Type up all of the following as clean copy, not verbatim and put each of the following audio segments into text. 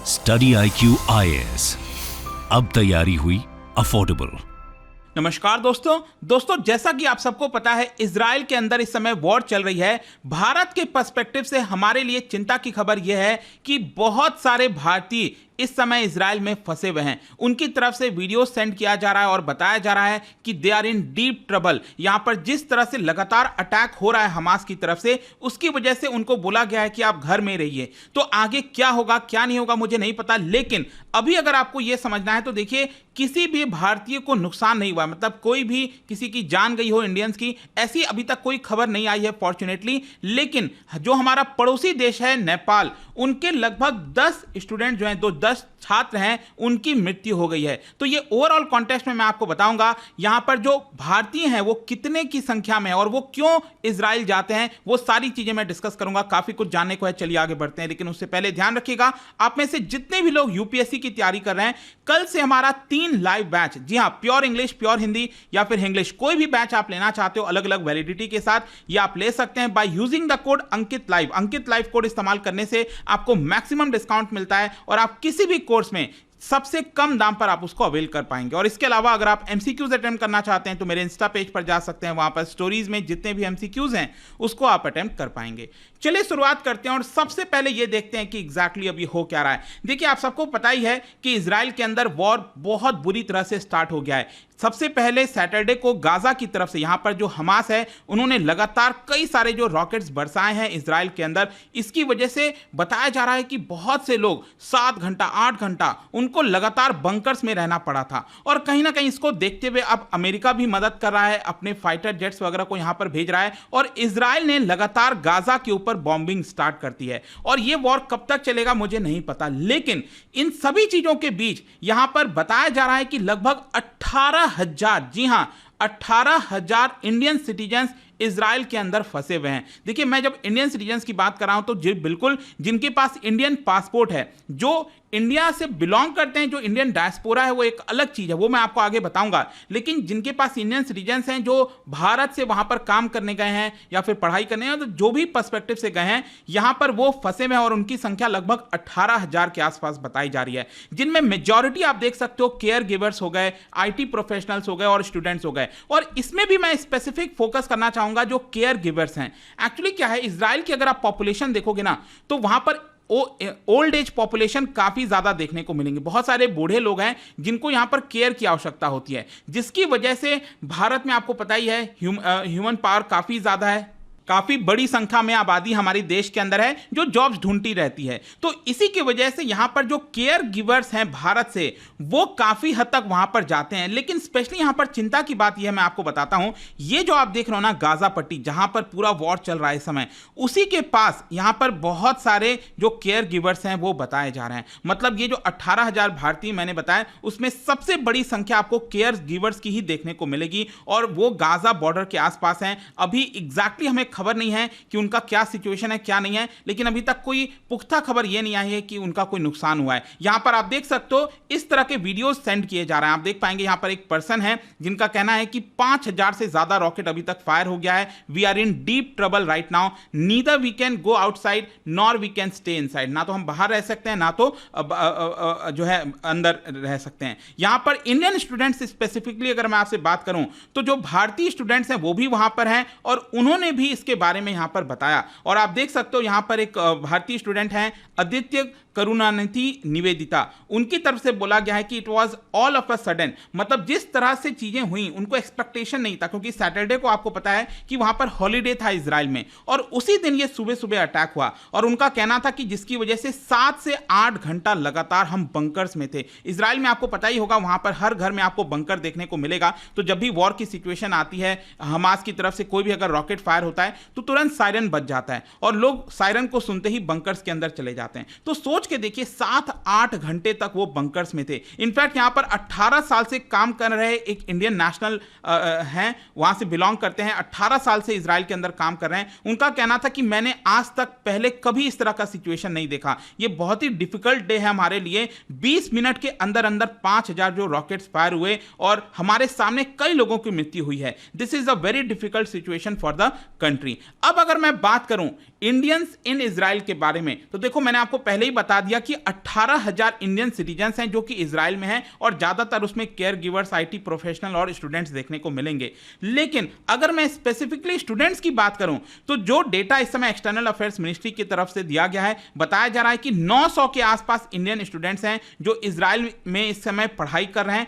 Study IQ IAS, अब तैयारी हुई अफोर्डेबल। नमस्कार दोस्तों जैसा कि आप सबको पता है, इजराइल के अंदर इस समय वॉर चल रही है। भारत के पर्सपेक्टिव से हमारे लिए चिंता की खबर यह है कि बहुत सारे भारतीय इस समय इजराइल में फंसे हुए हैं। उनकी तरफ से वीडियो सेंड किया जा रहा है और बताया जा रहा है कि they are in deep trouble. यहां पर जिस तरह से लगातार अटैक हो रहा है हमास की तरफ से, उसकी वजह से उनको बोला गया है कि आप घर में रहिए। तो आगे क्या होगा क्या नहीं होगा मुझे नहीं पता, लेकिन अभी अगर आपको यह समझना है तो देखिए, किसी भी भारतीय को नुकसान नहीं हुआ, मतलब कोई भी किसी की जान गई हो इंडियंस की, ऐसी अभी तक कोई खबर नहीं आई है फॉर्चुनेटली। लेकिन जो हमारा पड़ोसी देश है नेपाल, उनके लगभग 10 स्टूडेंट जो हैं, 10 छात्र हैं, उनकी मृत्यु हो गई है। तो ये ओवरऑल कॉन्टेक्स्ट में मैं आपको बताऊंगा यहां पर जो भारतीय हैं वो कितने की संख्या में है और वो क्यों इजराइल जाते हैं, वो सारी चीजें मैं डिस्कस करूंगा। काफी कुछ जानने को है, चलिए आगे बढ़ते हैं। लेकिन उससे पहले ध्यान रखिएगा, आप में से जितने भी लोग यूपीएससी की तैयारी कर रहे हैं, कल से हमारा 3 लाइव बैच, जी हां, प्योर इंग्लिश, प्योर हिंदी या फिर इंग्लिश, कोई भी बैच आप लेना चाहते हो अलग अलग वैलिडिटी के साथ, ये आप ले सकते हैं by using the code Ankit live. Ankit live code इस्तेमाल करने से आपको मैक्सिमम डिस्काउंट मिलता है और आप किसी भी कोर्स में सबसे कम दाम पर आप उसको अवेल कर पाएंगे। और इसके अलावा अगर आप एमसीक्यूज अटेम्प्ट करना चाहते हैं तो मेरे इंस्टा पेज पर जा सकते हैं, वहां पर स्टोरीज में जितने भी एमसीक्यूज हैं उसको आप अटेम्प्ट कर पाएंगे। चलिए शुरुआत करते हैं और सबसे पहले ये देखते हैं कि एग्जैक्टली अभी हो क्या रहा है। देखिए, आप सबको पता ही है कि इजराइल के अंदर वॉर बहुत बुरी तरह से स्टार्ट हो गया है। सबसे पहले सैटरडे को गाजा की तरफ से यहां पर जो हमास है उन्होंने लगातार कई सारे जो रॉकेट्स बरसाए हैं इजराइल के अंदर। इसकी वजह से बताया जा रहा है कि बहुत से लोग 7 घंटा 8 घंटा उनको लगातार बंकर्स में रहना पड़ा था। और कहीं ना कहीं इसको देखते हुए अब अमेरिका भी मदद कर रहा है, अपने फाइटर जेट्स वगैरह को यहां पर भेज रहा है और इजराइल ने लगातार गाजा के ऊपर बॉम्बिंग स्टार्ट करती है। और यह वॉर कब तक चलेगा मुझे नहीं पता, लेकिन इन सभी चीजों के बीच यहां पर बताया जा रहा है कि लगभग 18,000, जी हां, 18,000 इंडियन सिटीजन्स इजराइल के अंदर फंसे हुए हैं। देखिए, मैं जब इंडियन सिटीजन्स की बात कर रहा हूं तो बिल्कुल जिनके पास इंडियन पासपोर्ट है, जो इंडिया से बिलोंग करते हैं, जो इंडियन डायस्पोरा है, वो एक अलग चीज है, वो मैं आपको आगे बताऊंगा। लेकिन जिनके पास इंडियन सिटीजन्स हैं, जो भारत से वहां पर काम करने गए हैं या फिर पढ़ाई करने हैं, तो जो भी पर्सपेक्टिव से गए हैं यहां पर वो फंसे हुए हैं और उनकी संख्या लगभग 18,000 के आसपास बताई जा रही है, जिनमें मेजॉरिटी आप देख सकते हो केयर गिवर्स हो गए, IT प्रोफेशनल्स हो गए और स्टूडेंट्स हो गए। और इसमें भी मैं स्पेसिफिक फोकस करना चाहूंगा जो केयर गिवर्स हैं। एक्चुअली क्या है, इजराइल की अगर आप पॉपुलेशन देखोगे ना तो वहां पर ओल्ड एज पॉपुलेशन काफी ज्यादा देखने को मिलेंगे। बहुत सारे बूढ़े लोग हैं जिनको यहां पर केयर की आवश्यकता होती है, जिसकी वजह से भारत में आपको पता ही है ह्यूमन पावर काफी ज्यादा है, काफी बड़ी संख्या में आबादी हमारे देश के अंदर है जो जॉब्स ढूंढती रहती है। तो इसी की वजह से यहां पर जो केयर गिवर्स हैं भारत से, वो काफी हद तक वहां पर जाते हैं। लेकिन स्पेशली यहां पर चिंता की बात यह मैं आपको बताता हूं, ये जो आप देख रहे हो ना गाजा पट्टी, जहां पर पूरा वॉर चल रहा है इस समय, उसी के पास यहां पर बहुत सारे जो केयर गिवर्स हैं वो बताए जा रहे हैं। मतलब ये जो 18,000 भारतीय मैंने बताया, उसमें सबसे बड़ी संख्या आपको केयर गिवर्स की ही देखने को मिलेगी और वो गाजा बॉर्डर के आसपास हैं। अभी एग्जैक्टली हमें खबर नहीं है कि उनका क्या सिचुएशन है क्या नहीं है, लेकिन अभी तक कोई पुख्ता खबर यह नहीं आई है कि उनका कोई नुकसान हुआ है। यहां पर आप देख सकते हो इस तरह के वीडियोस सेंड किए जा रहे हैं। आप देख पाएंगे यहां पर एक पर्सन है जिनका कहना है कि 5,000 से ज्यादा रॉकेट अभी तक फायर हो गया है। We are in deep trouble right now, neither we can go outside nor we can stay inside. ना तो हम बाहर रह सकते हैं, ना तो जो है अंदर रह सकते हैं। यहां पर इंडियन स्टूडेंट्स स्पेसिफिकली अगर मैं आपसे बात करूं तो जो भारतीय स्टूडेंट्स हैं वो भी वहां पर हैं और उन्होंने भी इसके बारे में यहां पर बताया। और आप देख सकते हो यहां पर एक भारतीय स्टूडेंट हैं आदित्य करुणानिधि निवेदिता, उनकी तरफ से बोला गया है कि it was all of a sudden, मतलब जिस तरह से चीजें हुई उनको एक्सपेक्टेशन नहीं था, क्योंकि सैटरडे को आपको पता है कि वहां पर हॉलीडे था इजराइल में और उसी दिन ये सुबह सुबह अटैक हुआ। और उनका कहना था कि जिसकी वजह से 7 से 8 घंटा लगातार हम बंकर्स में थे। इजराइल में आपको पता ही होगा वहां पर हर घर में आपको बंकर देखने को मिलेगा। तो जब भी वॉर की सिचुएशन आती है, हमास की तरफ से कोई भी अगर रॉकेट फायर होता है तो तुरंत सायरन बज जाता है और लोग सायरन को सुनते ही बंकर्स के अंदर चले जाते हैं। तो सोच के देखिए 7-8 घंटे तक वो बंकर्स में थे। इनफैक्ट यहां पर 18 साल से काम कर रहे एक इंडियन नेशनल हैं, वहां से बिलोंग करते हैं, 18 साल से इजराइल के अंदर काम कर रहे हैं। उनका कहना था कि मैंने आज तक पहले कभी इस तरह का सिचुएशन नहीं देखा, ये बहुत ही डिफिकल्ट डे है हमारे लिए। 20 मिनट के अंदर अंदर 5,000 जो रॉकेट्स फायर हुए और हमारे सामने कई लोगों की मृत्यु हुई है। This is a very difficult situation for the country. अब अगर मैं बात करूं इंडियंस इन इजराइल के बारे में, तो देखो मैंने आपको पहले ही बता दिया कि 18,000 इंडियन सिटीजन्स हैं जो कि इजराइल में हैं और ज्यादातर उसमें केयर गिवर्स, आईटी प्रोफेशनल और स्टूडेंट्स देखने को मिलेंगे। लेकिन अगर मैं स्पेसिफिकली स्टूडेंट्स की बात करूं तो जो डेटा इस समय एक्सटर्नल अफेयर्स मिनिस्ट्री की तरफ से दिया गया है, बताया जा रहा है कि 900 के आसपास इंडियन स्टूडेंट्स हैं जो इजराइल में इस समय पढ़ाई कर रहे हैं।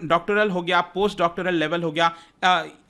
डॉक्टरल हो गया, पोस्ट डॉक्टरल लेवल हो गया,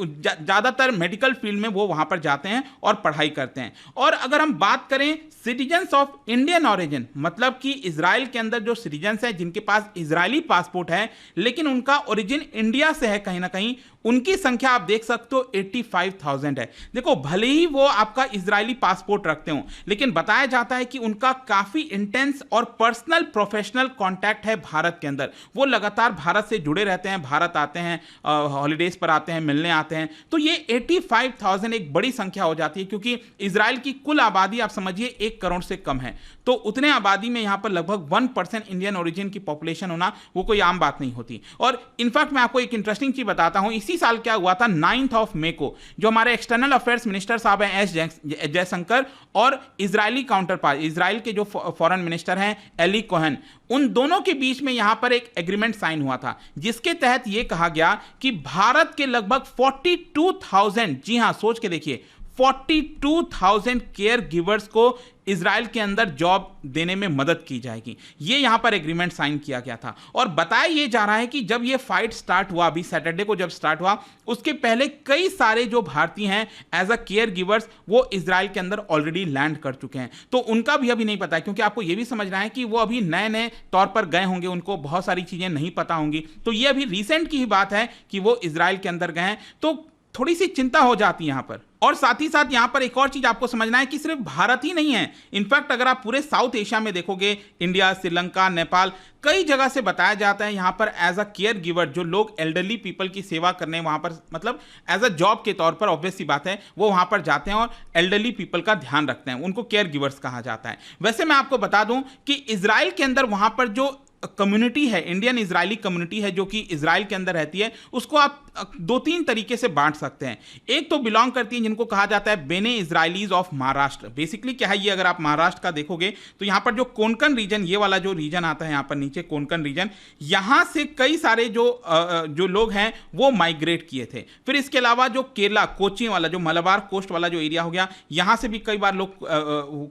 ज्यादातर मेडिकल फील्ड में वो वहां पर जाते हैं और पढ़ाई करते हैं। और अगर हम बात करें सिटीजन्स ऑफ इंडियन ऑरिजिन, मतलब कि इजराइल के अंदर जो सिटीजन्स हैं जिनके पास इजरायली पासपोर्ट है लेकिन उनका ओरिजिन इंडिया से है कहीं ना कहीं, उनकी संख्या आप देख सकते हो 85,000 है। देखो भले ही वो आपका इजरायली पासपोर्ट रखते हो, लेकिन बताया जाता है कि उनका काफी इंटेंस और पर्सनल प्रोफेशनल कांटेक्ट है भारत के अंदर। वो लगातार भारत से जुड़े रहते हैं, भारत आते हैं, हॉलीडेज पर आते हैं, मिलने आते हैं। तो ये 85,000 एक बड़ी संख्या हो जाती है, क्योंकि इजराइल की कुल आबादी आप समझिए 1 करोड़ से कम है। तो उतने आबादी में यहां पर लगभग 1% इंडियन ओरिजिन की पॉपुलेशन होना वो कोई आम बात नहीं होती। और इनफैक्ट मैं आपको एक इंटरेस्टिंग चीज बताता हूं, इसी साल क्या हुआ था, 9 मई को जो हमारे एक्सटर्नल अफेयर्स मिनिस्टर साहब हैं एस जयशंकर और इजरायली काउंटर पार्ट, इजराइल के जो फॉरेन मिनिस्टर हैं एली कोहेन, उन दोनों के बीच में यहां पर एक एग्रीमेंट साइन हुआ था जिसके तहत यह कहा गया कि भारत के लगभग 42,000, जी हां सोच के देखिए, 42,000 केयर गिवर्स को इजराइल के अंदर जॉब देने में मदद की जाएगी। ये यहां पर एग्रीमेंट साइन किया गया था। और बताया यह जा रहा है कि जब यह फाइट स्टार्ट हुआ, अभी सैटरडे को जब स्टार्ट हुआ, उसके पहले कई सारे जो भारतीय हैं एज अ केयर गिवर्स वो इजराइल के अंदर ऑलरेडी लैंड कर चुके हैं। तो उनका भी अभी नहीं पता है, क्योंकि आपको यह भी समझना है कि वो अभी नए नए तौर पर गए होंगे, उनको बहुत सारी चीजें नहीं पता होंगी। तो यह अभी रिसेंट की ही बात है कि वो इजराइल के अंदर गए हैं, तो थोड़ी सी चिंता हो जाती है यहां पर। और साथ ही साथ यहां पर एक और चीज आपको समझना है कि सिर्फ भारत ही नहीं है, इनफैक्ट अगर आप पूरे साउथ एशिया में देखोगे, इंडिया, श्रीलंका, नेपाल, कई जगह से बताया जाता है यहां पर एज अ केयर गिवर जो लोग एल्डरली पीपल की सेवा करने वहां पर, मतलब एज अ जॉब के तौर पर, ऑब्वियस सी बात है वो वहां पर जाते हैं और एल्डरली पीपल का ध्यान रखते हैं, उनको केयर गिवर्स कहा जाता है। वैसे मैं आपको बता दूं कि इजराइल के अंदर वहां पर जो कम्युनिटी है, इंडियन इजरायली कम्युनिटी है जो कि इजराइल के अंदर रहती है, उसको आप 2-3 तरीके से बांट सकते हैं। एक तो बिलोंग करती है जिनको कहा जाता है बेने इजराइलीज ऑफ महाराष्ट्र। बेसिकली क्या है ये, अगर आप महाराष्ट्र का देखोगे तो यहां पर जो कोंकण रीजन, ये वाला जो रीजन आता है यहां पर नीचे कोंकण रीजन, यहां से कई सारे जो लोग हैं वो माइग्रेट किए थे। फिर इसके अलावा जो केरला, कोची वाला, जो मलबार कोस्ट वाला जो एरिया हो गया, यहां से भी कई बार लोग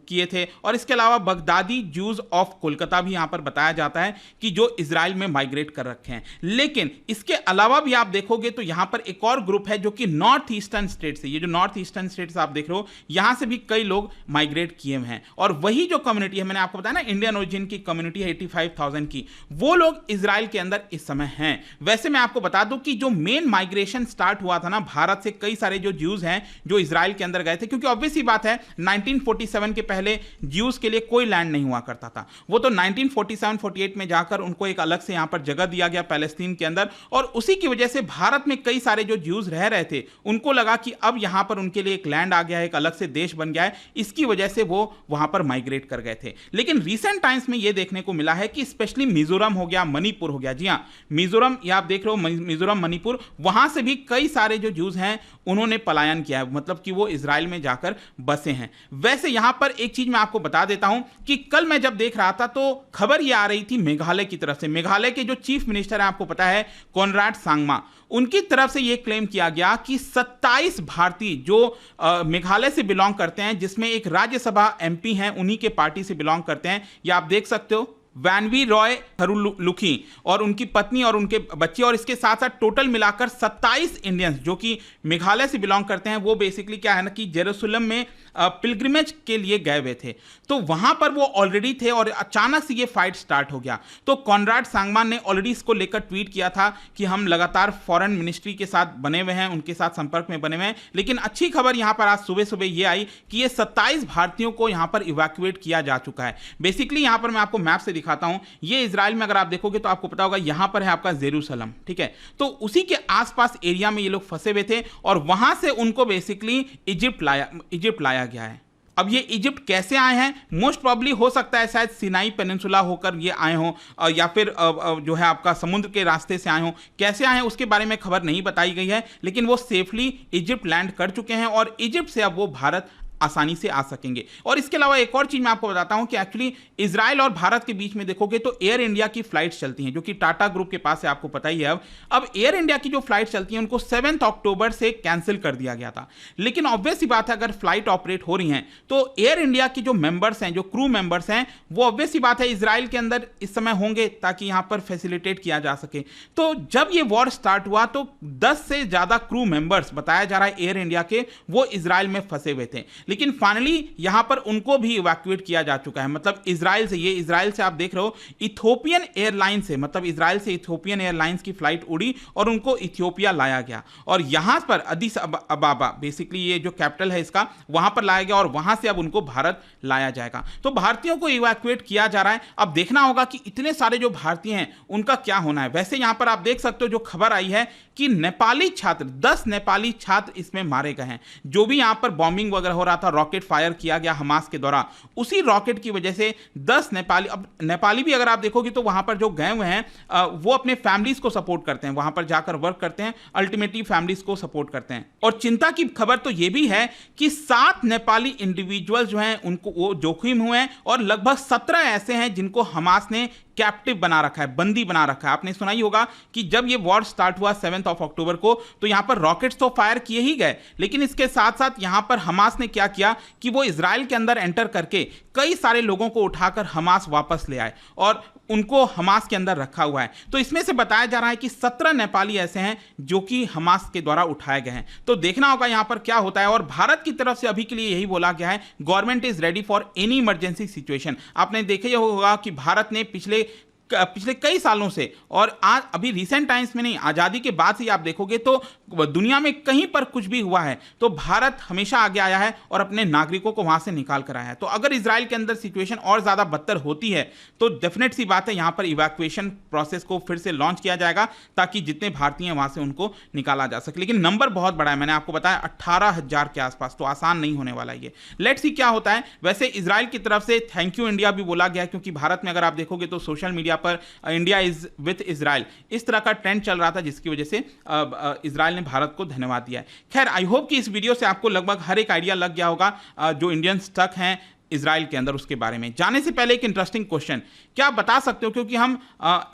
किए थे। और इसके अलावा बगदादी ज्यूज ऑफ कोलकाता भी यहां पर बताया जाता है कि जो इजराइल में माइग्रेट कर रखे हैं। लेकिन इसके अलावा भी आप देखोगे तो यहां पर एक और ग्रुप है जो कि नॉर्थ ईस्टर्न स्टेट से, ये जो नॉर्थ ईस्टर्न स्टेट्स आप देख रहे हो, यहां से भी कई लोग माइग्रेट किए हुए हैं। और वही जो कम्युनिटी है, मैंने आपको बताया ना इंडियन ओरिजिन की कम्युनिटी है 85,000 की, वो लोग इजराइल के अंदर इस समय हैं। वैसे मैं आपको बता दूं कि जो मेन माइग्रेशन स्टार्ट हुआ था ना भारत से, कई सारे जो ज्यूज हैं जो इजराइल के अंदर गए थे, क्योंकि ऑब्वियस ही बात है 1947 के पहले ज्यूज के लिए कोई लैंड नहीं हुआ करता था। वो तो 1947-48 में जाकर उनको एक अलग से यहां पर जगह दिया गया पैलेस्तीन के अंदर, और उसी की वजह से भारत में कई सारे जो ज्यूज रह रहे थे उनको लगा कि अब यहां पर उनके लिए एक लैंड आ गया है, एक अलग से देश बन गया है, इसकी वजह से वो वहां पर माइग्रेट कर गए थे। लेकिन रीसेंट टाइम्स में यह देखने को मिला है कि स्पेशली मिजोरम हो गया, मणिपुर हो गया, जी हां मिजोरम, ये आप देख रहे हो मिजोरम, मणिपुर, वहां से भी कई सारे जो ज्यूज हैं उन्होंने पलायन किया है, मतलब कि वो इजराइल में जाकर बसे हैं। वैसे यहां पर एक चीज मैं आपको बता देता हूं कि कल मैं जब देख रहा था तो खबर यह आ रही थी मेघालय की तरफ से। मेघालय के जो चीफ मिनिस्टर हैं आपको पता है कोनराड सांगमा, उनकी तरफ से यह क्लेम किया गया कि 27 भारतीय जो मेघालय से बिलोंग करते हैं, जिसमें एक राज्यसभा एमपी हैं, उन्हीं के पार्टी से बिलोंग करते हैं, ये आप देख सकते हो, वैनवी रॉय थरुलुखी और उनकी पत्नी और उनके बच्चे, और इसके साथ साथ टोटल मिलाकर 27 इंडियंस जो कि मेघालय से बिलोंग करते हैं। वो बेसिकली क्या है ना कि जेरूसलम में पिलग्रिमेज के लिए गए हुए थे, तो वहां पर वो ऑलरेडी थे और अचानक से ये फाइट स्टार्ट हो गया। तो कॉनराड सांगमा ने ऑलरेडी इसको लेकर ट्वीट किया था कि हम लगातार फॉरेन मिनिस्ट्री के साथ बने हुए हैं, उनके साथ संपर्क में बने हुए हैं। लेकिन अच्छी खबर यहां पर आज सुबह सुबह ये आई कि ये 27 भारतीयों को यहां पर इवैक्यूएट किया जा चुका है। बेसिकली यहां पर मैं आपको मैप से दिखाता हूं, ये इजराइल में अगर आप देखोगे तो आपको पता होगा यहां पर है आपका जेरूसलम, ठीक है, तो उसी के आसपास एरिया में ये लोग फंसे हुए थे और वहां से उनको बेसिकली इजिप्ट लाया गया है। अब ये इजिप्ट कैसे आए हैं, मोस्ट प्रॉब्ली हो सकता है शायद सिनाई पेनिनसुला होकर ये आए हों या फिर जो है आपका समुद्र के रास्ते से आए हों। कैसे आए हैं उसके बारे में खबर नहीं बताई गई है, लेकिन वो सेफली इजिप्ट लैंड कर चुके हैं और इजिप्ट से अब वो भारत आसानी से आ सकेंगे। और इसके अलावा एक और चीज मैं आपको बताता हूं कि एक्चुअली इजराइल और भारत के बीच में देखोगे तो एयर इंडिया की फ्लाइट्स चलती हैं, जो कि टाटा ग्रुप के पास है, आपको पता ही है। अब एयर इंडिया की जो फ्लाइट चलती हैं उनको 7 अक्टूबर से कैंसिल कर दिया गया था। लेकिन ऑब्वियस सी बात है, अगर फ्लाइट ऑपरेट हो रही हैं तो एयर इंडिया की जो मेंबर्स हैं, जो क्रू मेंबर्स हैं, वो ऑब्वियस सी बात है इजराइल के अंदर इस समय होंगे ताकि यहां पर फैसिलिटेट किया जा सके। तो जब ये वॉर स्टार्ट हुआ तो 10 से ज्यादा क्रू मेंबर्स बताया जा रहा है एयर इंडिया के, वो इजराइल में फंसे हुए थे। लेकिन फाइनली यहां पर उनको भी इवैक्यूएट किया जा चुका है। मतलब इजराइल से, ये इजराइल से आप देख रहे हो, इथियोपियन एयरलाइन से, मतलब इजराइल से इथियोपियन एयरलाइंस की फ्लाइट उड़ी और उनको इथियोपिया लाया गया और यहां पर अदीस अबाबा, बेसिकली ये जो कैपिटल है इसका, वहां पर लाया गया और वहां से अब उनको भारत लाया जाएगा। तो भारतीयों को इवैक्यूएट किया जा रहा है। अब देखना होगा कि इतने सारे जो भारतीय हैं उनका क्या होना है। वैसे यहां पर आप देख सकते हो जो खबर आई है कि नेपाली छात्र, 10 नेपाली छात्र इसमें मारे गए हैं। जो भी यहां पर बॉम्बिंग वगैरह हो रहा था, रॉकेट फायर किया गया हमास के द्वारा, उसी रॉकेट की वजह से 10 नेपाली, अब नेपाली भी अगर आप देखोगे तो वहां पर जो गए हुए हैं वो अपने फैमिलीज को सपोर्ट करते हैं, वहां पर जाकर वर्क करते हैं, अल्टीमेटली फैमिलीज को सपोर्ट करते हैं। और चिंता की खबर तो यह भी है कि 7 नेपाली इंडिविजुअल जो हैं उनको वो जोखिम हुए हैं और लगभग 17 ऐसे हैं जिनको हमास ने कैप्टिव बना रखा है, बंदी बना रखा है। आपने सुना ही होगा कि जब ये वॉर स्टार्ट हुआ 7 अक्टूबर को, तो यहां पर रॉकेट्स तो फायर किए ही गए, लेकिन इसके साथ साथ यहां पर हमास ने क्या किया कि वो इजराइल के अंदर एंटर करके कई सारे लोगों को उठाकर हमास वापस ले आए और उनको हमास के अंदर रखा हुआ है। तो इसमें से बताया जा रहा है कि 17 नेपाली ऐसे हैं जो कि हमास के द्वारा उठाए गए हैं। तो देखना होगा यहां पर क्या होता है। और भारत की तरफ से अभी के लिए यही बोला गया है, government is ready for any emergency situation. आपने देखा ही होगा कि भारत ने पिछले कई सालों से, और आज अभी रिसेंट टाइम्स में नहीं, आज़ादी के बाद से आप देखोगे तो दुनिया में कहीं पर कुछ भी हुआ है तो भारत हमेशा आगे आया है और अपने नागरिकों को वहां से निकाल कर आया है। तो अगर इजराइल के अंदर सिचुएशन और ज़्यादा बदतर होती है तो डेफिनेट सी बात है यहाँ पर इवैक्यूएशन प्रोसेस को फिर से लॉन्च किया जाएगा ताकि जितने भारतीय हैं वहां से उनको निकाला जा सके। लेकिन नंबर बहुत बड़ा है, मैंने आपको बताया 18,000 के आसपास, तो आसान नहीं होने वाला ये। लेट्स सी क्या होता है। वैसे इजराइल की तरफ से थैंक यू इंडिया भी बोला गया, क्योंकि भारत में अगर आप देखोगे तो सोशल मीडिया पर इंडिया इज विथ इजराइल, इस तरह का ट्रेंड चल रहा था, जिसकी वजह से इजराइल ने भारत को धन्यवाद दिया है। खैर, आई होप कि इस वीडियो से आपको लगभग हर एक आइडिया लग गया होगा जो इंडियन स्टक हैं इजराइल के अंदर उसके बारे में। जाने से पहले एक इंटरेस्टिंग क्वेश्चन, क्या आप बता सकते हो, क्योंकि हम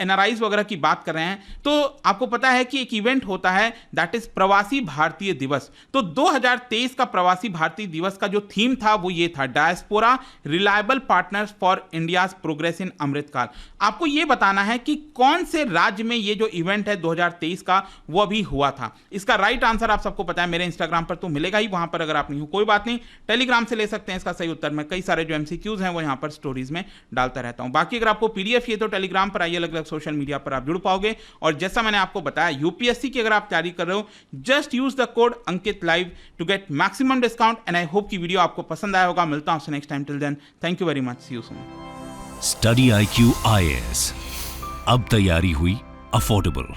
एनआरआईज वगैरह की बात कर रहे हैं, तो आपको पता है कि एक इवेंट होता है दैट इज प्रवासी भारतीय दिवस। तो 2023 का प्रवासी भारतीय दिवस का जो थीम था वो ये था, diaspora reliable partners for India's progress in Amritkaal. आपको ये बताना है कि कौन से राज्य में ये जो इवेंट है 2023 का वो अभी हुआ था। इसका राइट आंसर आप सबको पता है, मेरे इंस्टाग्राम पर तो मिलेगा ही, वहां पर अगर आप नहीं हो कोई बात नहीं, टेलीग्राम से ले सकते हैं इसका सही उत्तर। मैं कई सारे जो एमसीक्यूज हैं वो यहां पर स्टोरीज में डालता रहता हूं। बाकी अगर आपको पीडीएफ चाहिए तो टेलीग्राम पर आइए, अलग अलग सोशल मीडिया पर आप जुड़ पाओगे। और जैसा मैंने आपको बताया, यूपीएससी की अगर आप तैयारी कर रहे हो, just use the code Ankit live to get maximum discount. And I hope की वीडियो आपको पसंद आया होगा। मिलता हूं next time, till then thank you very much, see you soon. Study IQ IAS, अब तैयारी हुई अफोर्डेबल।